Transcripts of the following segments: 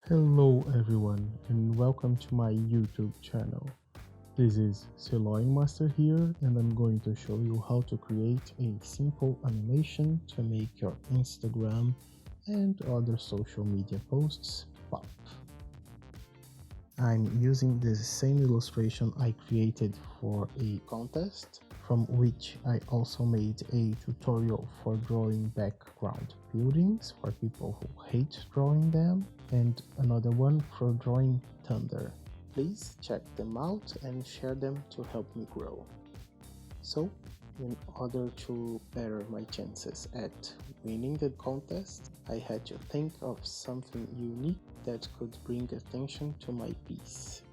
Hello everyone and welcome to my YouTube channel. This is Sirloin Master here and I'm going to show you how to create a simple animation to make your Instagram and other social media posts pop. I'm using the same illustration I created for a contest, from which I also made a tutorial for drawing background buildings for people who hate drawing them, and another one for drawing thunder. Please check them out and share them to help me grow. So, in order to better my chances at winning the contest, I had to think of something unique that could bring attention to my piece.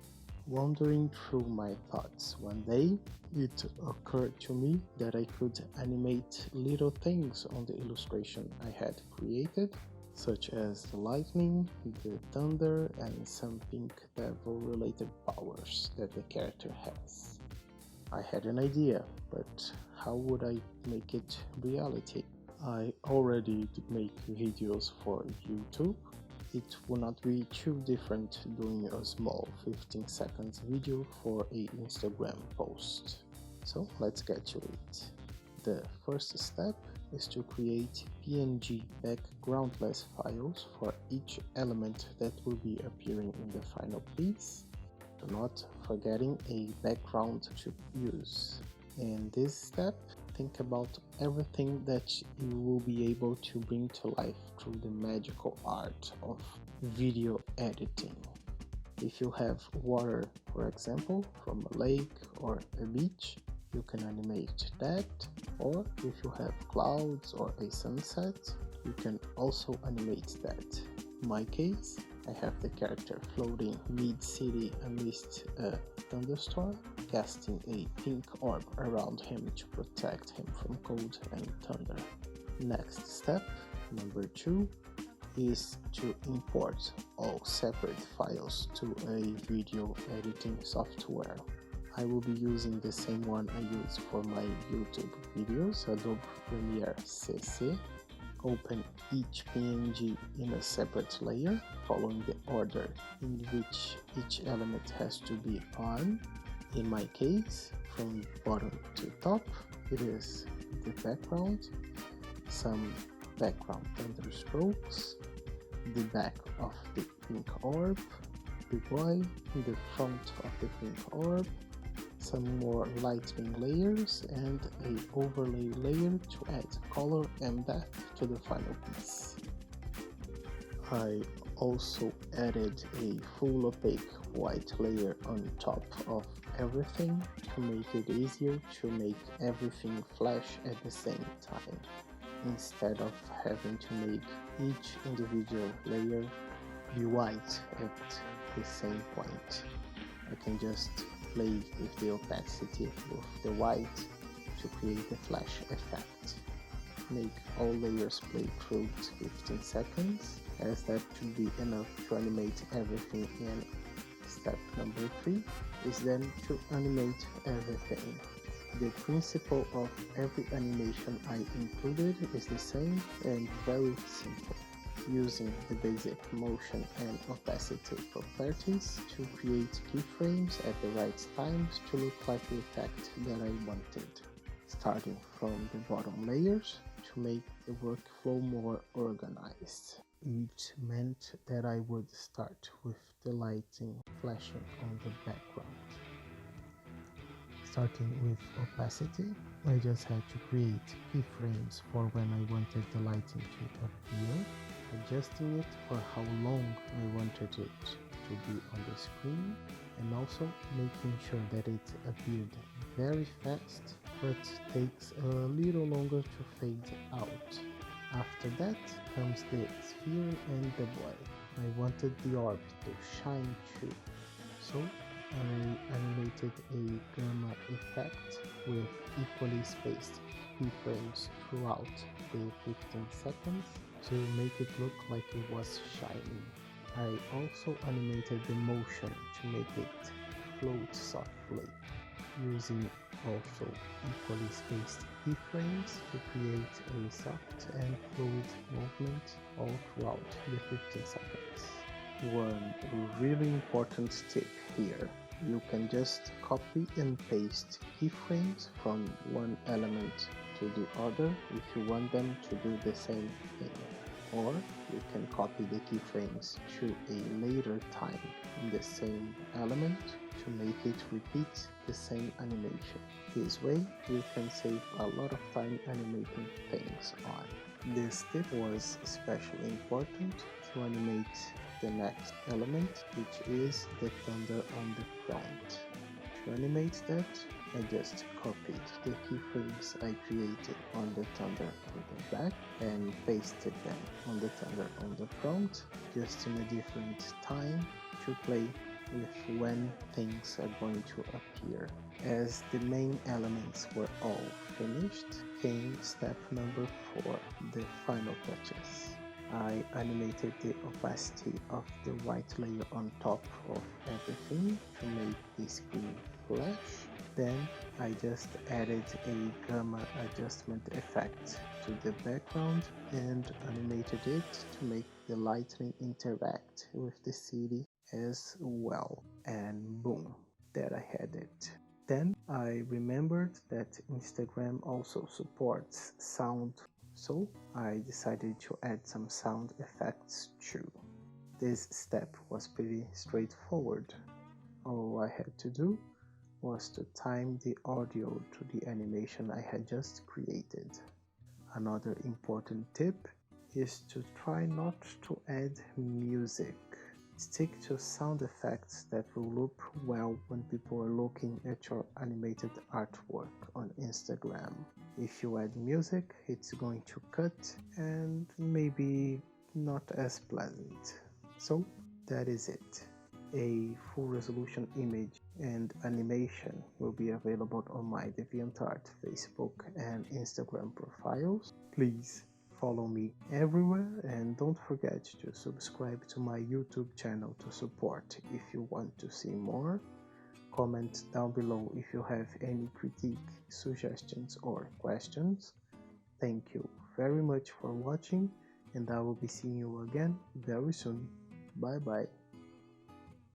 Wandering through my thoughts one day, it occurred to me that I could animate little things on the illustration I had created, such as the lightning, the thunder, and some pink devil related powers that the character has. I had an idea, but how would I make it reality? I already make videos for YouTube. It will not be too different doing a small 15 seconds video for a Instagram post. So let's get to it. The first step is to create PNG backgroundless files for each element that will be appearing in the final piece, not forgetting a background to use. In this step, think about everything that you will be able to bring to life through the magical art of video editing. If you have water, for example, from a lake or a beach, you can animate that, or if you have clouds or a sunset, you can also animate that. In my case, I have the character floating mid-city amidst a thunderstorm, casting a pink orb around him to protect him from cold and thunder. Next step, number 2, is to import all separate files to a video editing software. I will be using the same one I use for my YouTube videos, Adobe Premiere CC. Open each PNG in a separate layer, following the order in which each element has to be on. In my case, from bottom to top, it is the background, some background thunder strokes, the back of the pink orb, the boy in the front of the pink orb, some more lightning layers, and an overlay layer to add color and depth to the final piece. I also added a full opaque white layer on top of everything to make it easier to make everything flash at the same time, instead of having to make each individual layer be white at the same point. I can just play with the opacity of the white to create the flash effect. Make all layers play through 15 seconds, as that should be enough to animate everything in. Step number 3 is then to animate everything. The principle of every animation I included is the same and very simple, using the basic motion and opacity properties to create keyframes at the right times to look like the effect that I wanted, starting from the bottom layers to make the workflow more organized. It meant that I would start with the lighting flashing on the background. Starting with opacity, I just had to create keyframes for when I wanted the lighting to appear, adjusting it for how long I wanted it to be on the screen, and also making sure that it appeared very fast but takes a little longer to fade out. After that comes the sphere and the boy. I wanted the orb to shine too, so I animated a gamma effect with equally spaced keyframes throughout the 15 seconds to make it look like it was shining. I also animated the motion to make it float softly, using also equally spaced keyframes to create a soft and fluid movement all throughout the 15 seconds. One really important tip here. You can just copy and paste keyframes from one element to the other if you want them to do the same thing. Or you can copy the keyframes to a later time in the same element to make it repeat the same animation. This way you can save a lot of time animating things on. This tip was especially important to animate the next element, which is the thunder on the front. To animate that, I just copied the keyframes I created on the thunder on the back and pasted them on the thunder on the front, just in a different time to play with when things are going to appear. As the main elements were all finished, came step number 4, the final touches. I animated the opacity of the white layer on top of everything to make the screen flash. Then I just added a gamma adjustment effect to the background and animated it to make the lightning interact with the city as well. And boom, there I had it. Then I remembered that Instagram also supports sound, so I decided to add some sound effects too. This step was pretty straightforward. All I had to do was to time the audio to the animation I had just created. Another important tip is to try not to add music. Stick to sound effects that will loop well when people are looking at your animated artwork on Instagram. If you add music, it's going to cut and maybe not as pleasant. So that is it. A full resolution image and animation will be available on my DeviantArt Facebook and Instagram profiles. Please follow me everywhere and don't forget to subscribe to my YouTube channel to support if you want to see more. Comment down below if you have any critique, suggestions or questions. Thank you very much for watching and I will be seeing you again very soon. Bye bye.